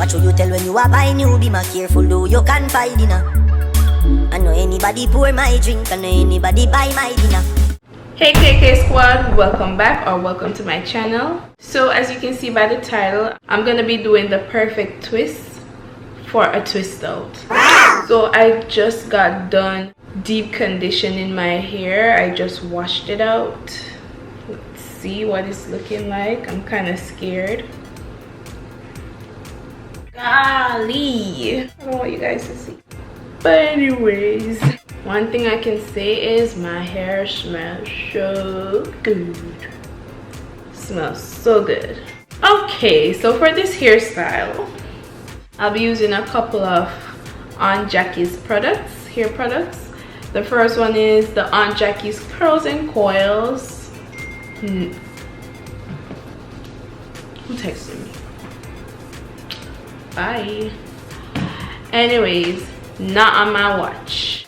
What should you tell when you are buy new? Be more careful, though you confide in her. I know anybody pour my drink, I know anybody buy my dinner. Hey KK squad, welcome back or welcome to my channel. So as you can see by the title, I'm gonna be doing the perfect twist for a twist out. So I just got done deep conditioning my hair. I just washed it out. Let's see what it's looking like. I'm kind of scared. Golly, I don't want you guys to see. But anyways, one thing I can say is my hair smells so good. Smells so good. Okay, so for this hairstyle, I'll be using a couple of Aunt Jackie's products, hair products. The first one is the Aunt Jackie's Curls and Coils. Who texted me? Bye. Anyways, not on my watch.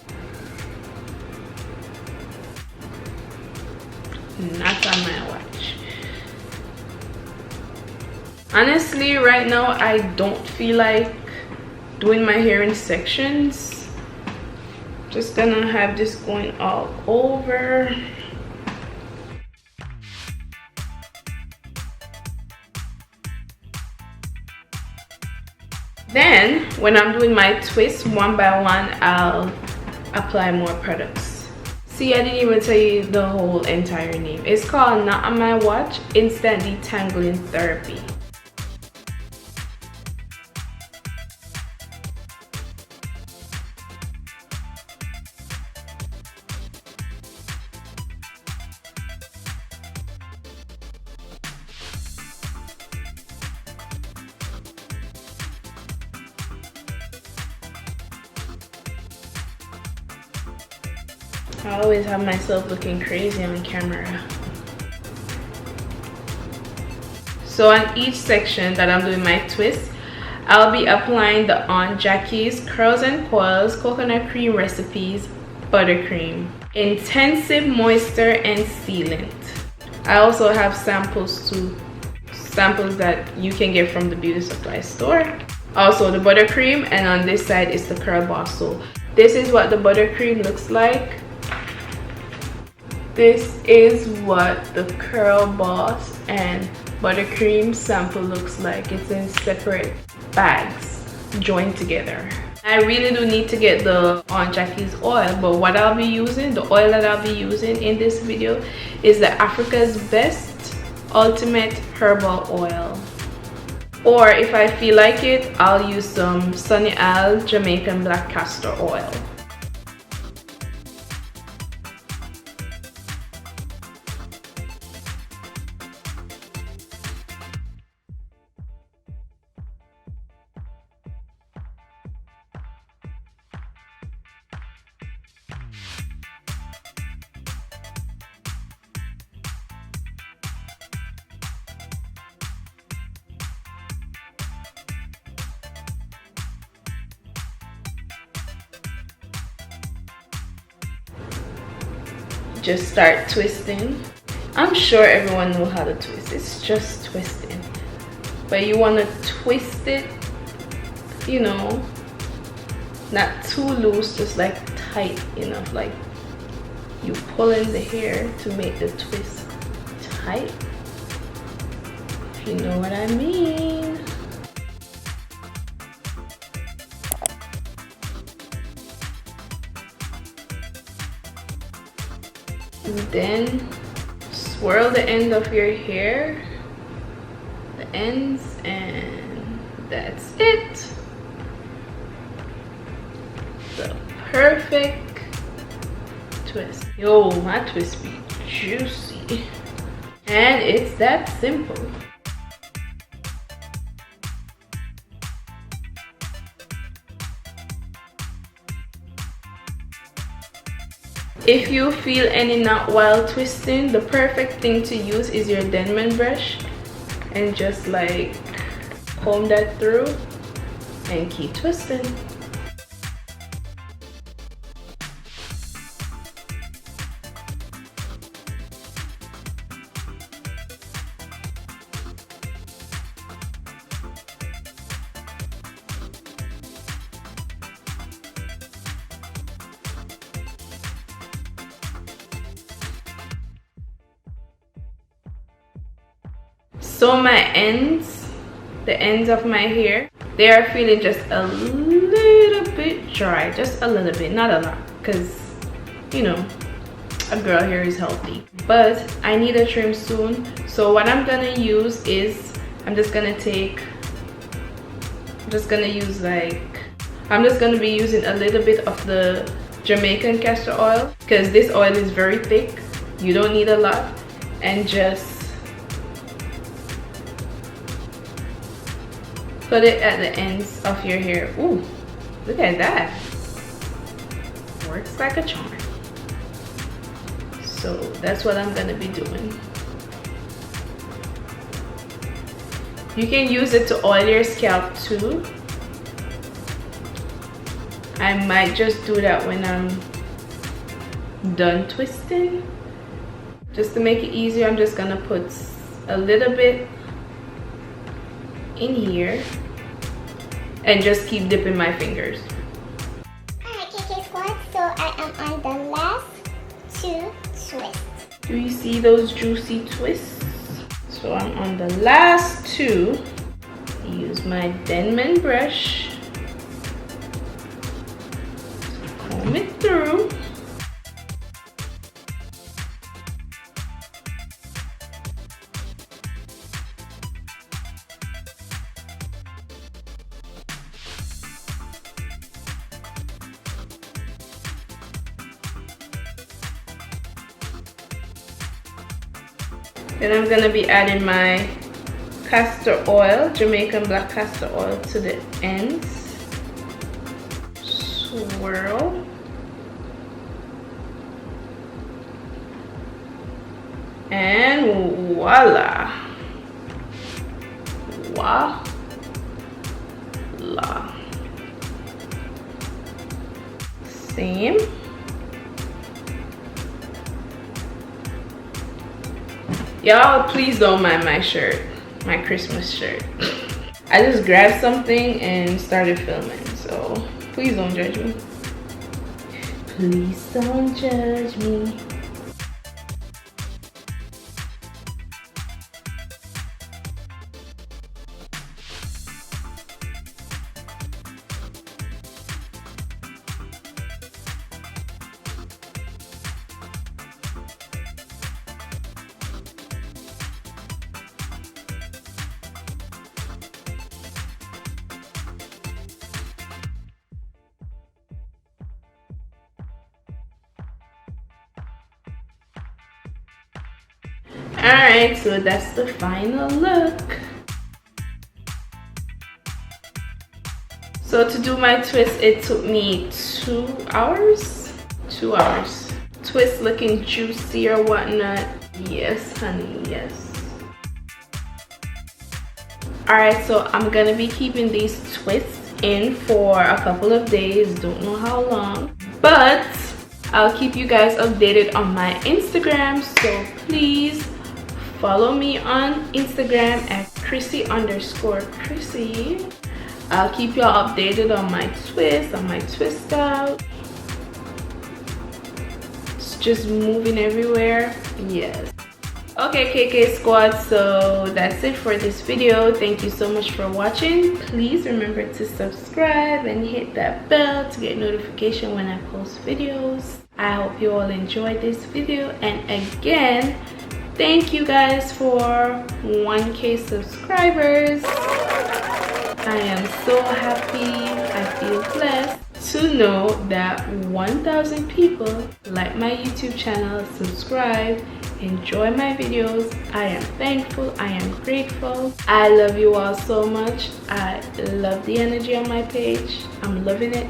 Not on my watch. Honestly, right now I don't feel like doing my hair in sections. Just gonna have this going all over. Then when I'm doing my twists one by one, I'll apply more products. See, I didn't even tell you the whole entire name. It's called Not On My Watch Instant Detangling Therapy. I always have myself looking crazy on camera. So on each section that I'm doing my twist, I'll be applying the Aunt Jackie's Curls and Coils Coconut Cream Recipes Buttercream Intensive Moisture and Sealant. I also have samples too. Samples that you can get from the beauty supply store. Also the buttercream, and on this side is the curl bar. So this is what the buttercream looks like. This is what the Curl Boss and Buttercream sample looks like. It's in separate bags, joined together. I really do need to get the Aunt Jackie's oil, but what I'll be using, the oil that I'll be using in this video is the Africa's Best Ultimate Herbal Oil. Or if I feel like it, I'll use some Sunny Al Jamaican Black Castor Oil. Just start twisting. I'm sure everyone knows how to twist. It's just twisting, but you want to twist it, you know, not too loose, just like tight enough, like you pull in the hair to make the twist tight, if you know what I mean. And then swirl the end of your hair, the ends, and that's it. The perfect twist. Yo, my twist be juicy. And it's that simple. If you feel any knot while twisting, the perfect thing to use is your Denman brush and just like comb that through and keep twisting. So my ends, the ends of my hair, they are feeling just a little bit dry, just a little bit, not a lot, because you know, a girl hair is healthy. But I need a trim soon, so what I'm gonna use is I'm just gonna be using a little bit of the Jamaican castor oil, because this oil is very thick, you don't need a lot, and just put it at the ends of your hair. Ooh, look at that, works like a charm. So that's what I'm gonna be doing. You can use it to oil your scalp too. I might just do that when I'm done twisting. Just to make it easier, I'm just gonna put a little bit in here and just keep dipping my fingers. Alright, KK Squad, so I am on the last 2 twists. Do you see those juicy twists? So I'm on the last 2. Use my Denman brush. Comb it through. Then I'm gonna be adding my castor oil, Jamaican black castor oil, to the ends. Swirl. And voila. Voila. Same. Y'all, please don't mind my shirt, my Christmas shirt. I just grabbed something and started filming, so please don't judge me. Please don't judge me. Alright, so that's the final look. So to do my twist, it took me 2 hours. 2 hours. Twist looking juicy or whatnot. Yes, honey, yes. Alright, so I'm gonna be keeping these twists in for a couple of days. Don't know how long. But I'll keep you guys updated on my Instagram. So please follow me on Instagram at Krissy_Krissy. I'll keep y'all updated on my twist, on my twist out. It's just moving everywhere. Yes. Okay, KK Squad, so that's it for this video. Thank you so much for watching. Please remember to subscribe and hit that bell to get notification when I post videos. I hope you all enjoyed this video, and again, thank you guys for 1K subscribers. I am so happy. I feel blessed to know that 1,000 people like my YouTube channel, subscribe, enjoy my videos. I am thankful. I am grateful. I love you all so much. I love the energy on my page. I'm loving it.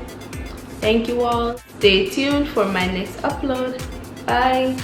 Thank you all. Stay tuned for my next upload. Bye.